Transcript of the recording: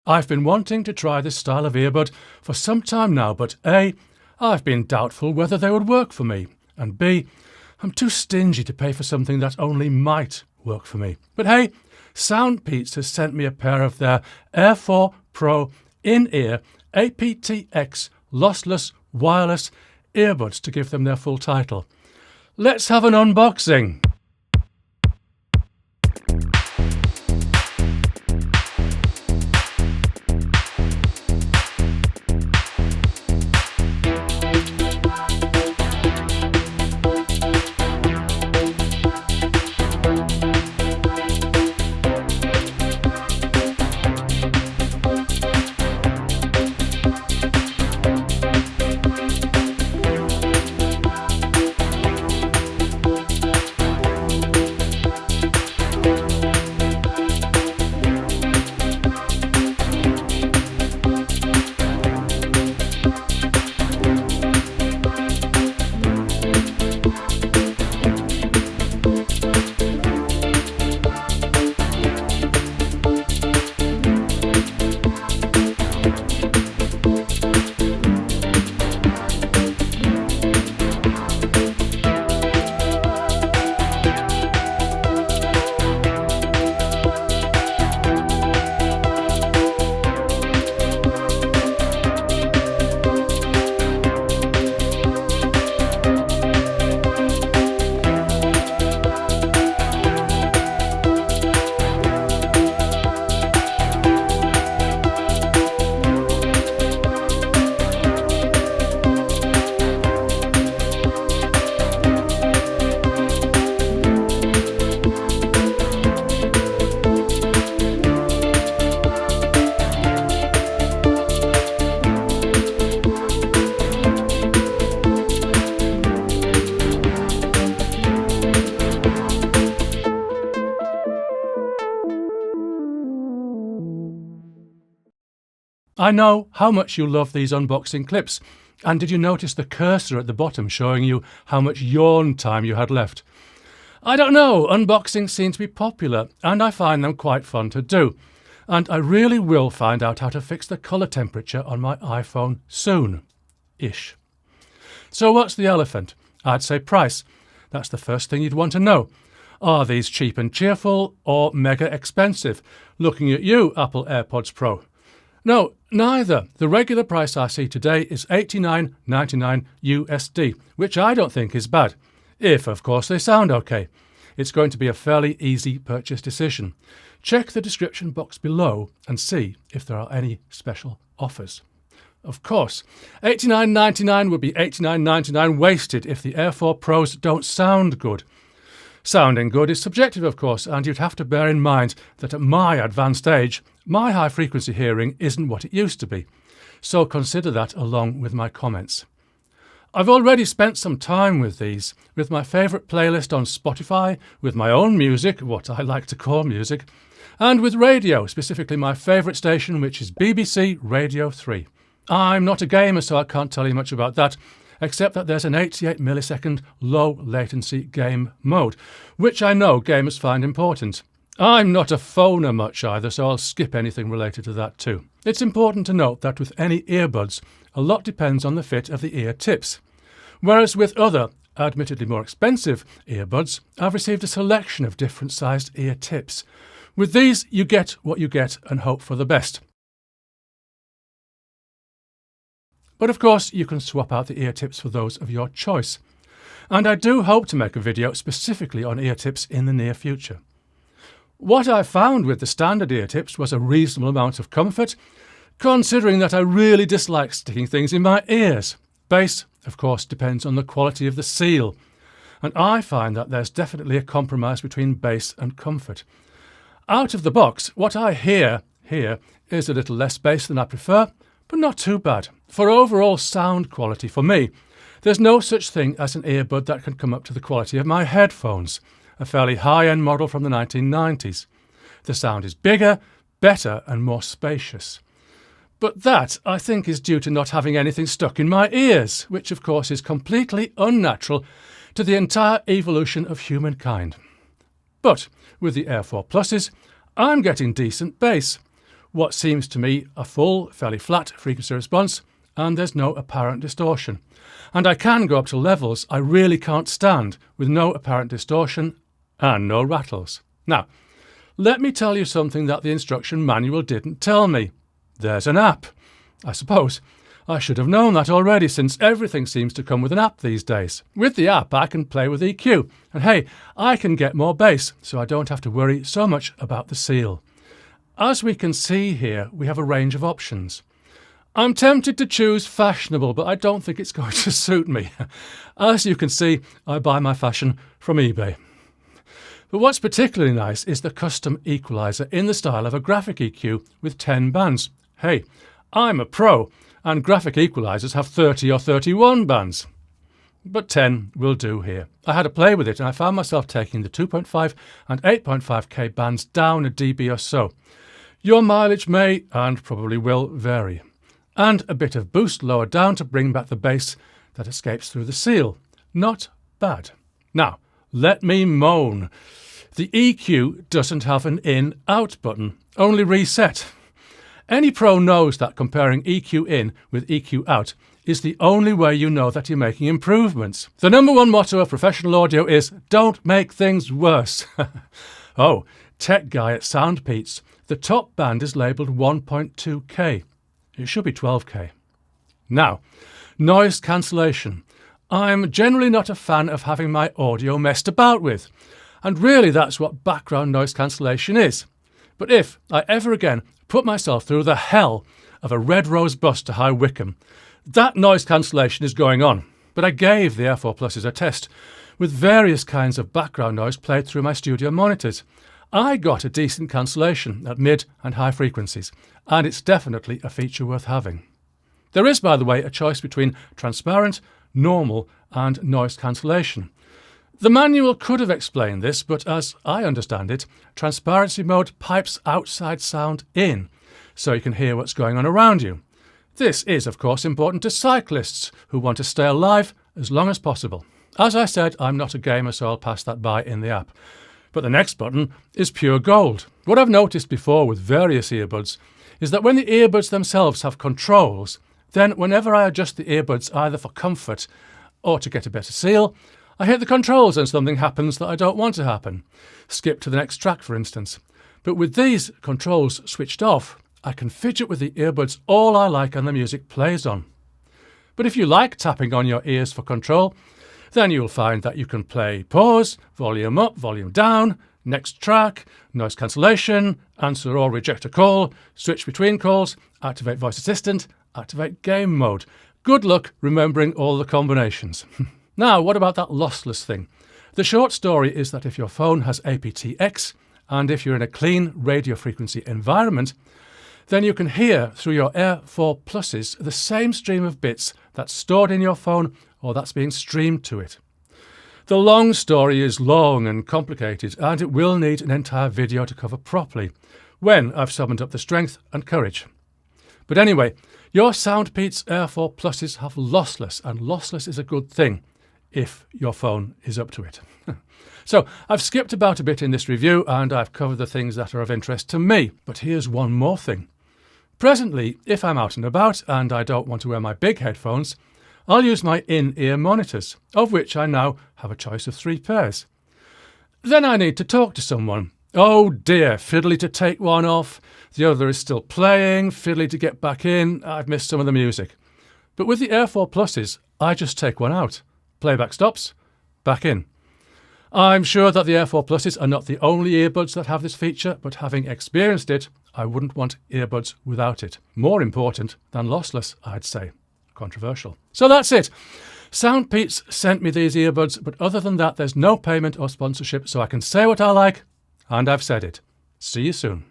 I've been wanting to try this style of earbud for some time now, but A, I've been doubtful whether they would work for me, and B, I'm too stingy to pay for something that only might work for me. But hey, Soundpeats has sent me a pair of their AIR4 Pro in-ear aptX lossless wireless earbuds to give them their full title. Let's have an unboxing. I know how much you love these unboxing clips, and did you notice the cursor at the bottom showing you how much yawn time you had left? I don't know, unboxings seem to be popular, and I find them quite fun to do, and I really will find out how to fix the colour temperature on my iPhone soon-ish. So what's the elephant? I'd say price. That's the first thing you'd want to know. Are these cheap and cheerful, or mega expensive? Looking at you, Apple AirPods Pro. No, neither. The regular price I see today is $89.99 USD, which I don't think is bad, if of course they sound okay. It's going to be a fairly easy purchase decision. Check the description box below and see if there are any special offers. Of course, $89.99 would be $89.99 wasted if the AIR4 Pros don't sound good. Sounding good is subjective, of course, and you'd have to bear in mind that at my advanced age, my high-frequency hearing isn't what it used to be. So consider that along with my comments. I've already spent some time with these, with my favourite playlist on Spotify, with my own music, what I like to call music, and with radio, specifically my favourite station, which is BBC Radio 3. I'm not a gamer, so I can't tell you much about that, except that there's an 88 millisecond low latency game mode, which I know gamers find important. I'm not a phoner much either, so I'll skip anything related to that too. It's important to note that with any earbuds, a lot depends on the fit of the ear tips. Whereas with other, admittedly more expensive earbuds, I've received a selection of different sized ear tips. With these, you get what you get and hope for the best. But of course, you can swap out the ear tips for those of your choice. And I do hope to make a video specifically on ear tips in the near future. What I found with the standard ear tips was a reasonable amount of comfort, considering that I really dislike sticking things in my ears. Bass, of course, depends on the quality of the seal, and I find that there's definitely a compromise between bass and comfort. Out of the box, what I hear here is a little less bass than I prefer, but not too bad. For overall sound quality for me, there's no such thing as an earbud that can come up to the quality of my headphones, a fairly high-end model from the 1990s. The sound is bigger, better and more spacious. But that, I think, is due to not having anything stuck in my ears, which of course is completely unnatural to the entire evolution of humankind. But with the AIR4 Pluses, I'm getting decent bass. what seems to me a full, fairly flat frequency response, and there's no apparent distortion. And I can go up to levels I really can't stand with no apparent distortion and no rattles. Now, let me tell you something that the instruction manual didn't tell me. There's an app. I suppose I should have known that already, since everything seems to come with an app these days. With the app, I can play with EQ, and hey, I can get more bass, so I don't have to worry so much about the seal. As we can see here, we have a range of options. I'm tempted to choose fashionable, but I don't think it's going to suit me. As you can see, I buy my fashion from eBay. But what's particularly nice is the custom equalizer in the style of a graphic EQ with 10 bands. Hey, I'm a pro, and graphic equalizers have 30 or 31 bands. But 10 will do here. I had a play with it and I found myself taking the 2.5 and 8.5K bands down a dB or so. Your mileage may, and probably will, vary. And a bit of boost lower down to bring back the bass that escapes through the seal. Not bad. Now, let me moan. The EQ doesn't have an in-out button, only reset. Any pro knows that comparing EQ in with EQ out is the only way you know that you're making improvements. The number one motto of professional audio is, don't make things worse. Oh, tech guy at Soundpeats, the top band is labelled 1.2K. It should be 12K. Now, noise cancellation. I'm generally not a fan of having my audio messed about with, and really that's what background noise cancellation is. But if I ever again put myself through the hell of a Red Rose bus to High Wycombe, that noise cancellation is going on. But I gave the AIR4 Pluses a test with various kinds of background noise played through my studio monitors. I got a decent cancellation at mid and high frequencies, and it's definitely a feature worth having. There is, by the way, a choice between transparent, normal, and noise cancellation. The manual could have explained this, but as I understand it, transparency mode pipes outside sound in, so you can hear what's going on around you. This is, of course, important to cyclists who want to stay alive as long as possible. As I said, I'm not a gamer, so I'll pass that by in the app. But the next button is pure gold. What I've noticed before with various earbuds is that when the earbuds themselves have controls, then whenever I adjust the earbuds either for comfort or to get a better seal, I hit the controls and something happens that I don't want to happen. Skip to the next track, for instance. But with these controls switched off, I can fidget with the earbuds all I like and the music plays on. But if you like tapping on your ears for control, then you'll find that you can play pause, volume up, volume down, next track, noise cancellation, answer or reject a call, switch between calls, activate voice assistant, activate game mode. Good luck remembering all the combinations. Now, what about that lossless thing? The short story is that if your phone has aptX, and if you're in a clean radio frequency environment, then you can hear through your AIR4 Pluses the same stream of bits that's stored in your phone or that's being streamed to it. The long story is long and complicated, and it will need an entire video to cover properly, when I've summoned up the strength and courage. But anyway, your Soundpeats AIR4 Pluses have lossless, and lossless is a good thing if your phone is up to it. So I've skipped about a bit in this review and I've covered the things that are of interest to me. But here's one more thing. Presently, if I'm out and about and I don't want to wear my big headphones, I'll use my in-ear monitors, of which I now have a choice of 3 pairs. Then I need to talk to someone. Oh dear, fiddly to take one off, the other is still playing, fiddly to get back in, I've missed some of the music. But with the AIR4 Pluses, I just take one out. Playback stops, back in. I'm sure that the AIR4 Pluses are not the only earbuds that have this feature, but having experienced it, I wouldn't want earbuds without it. More important than lossless, I'd say. Controversial. So that's it. Soundpeats sent me these earbuds, but other than that, there's no payment or sponsorship, so I can say what I like, and I've said it. See you soon.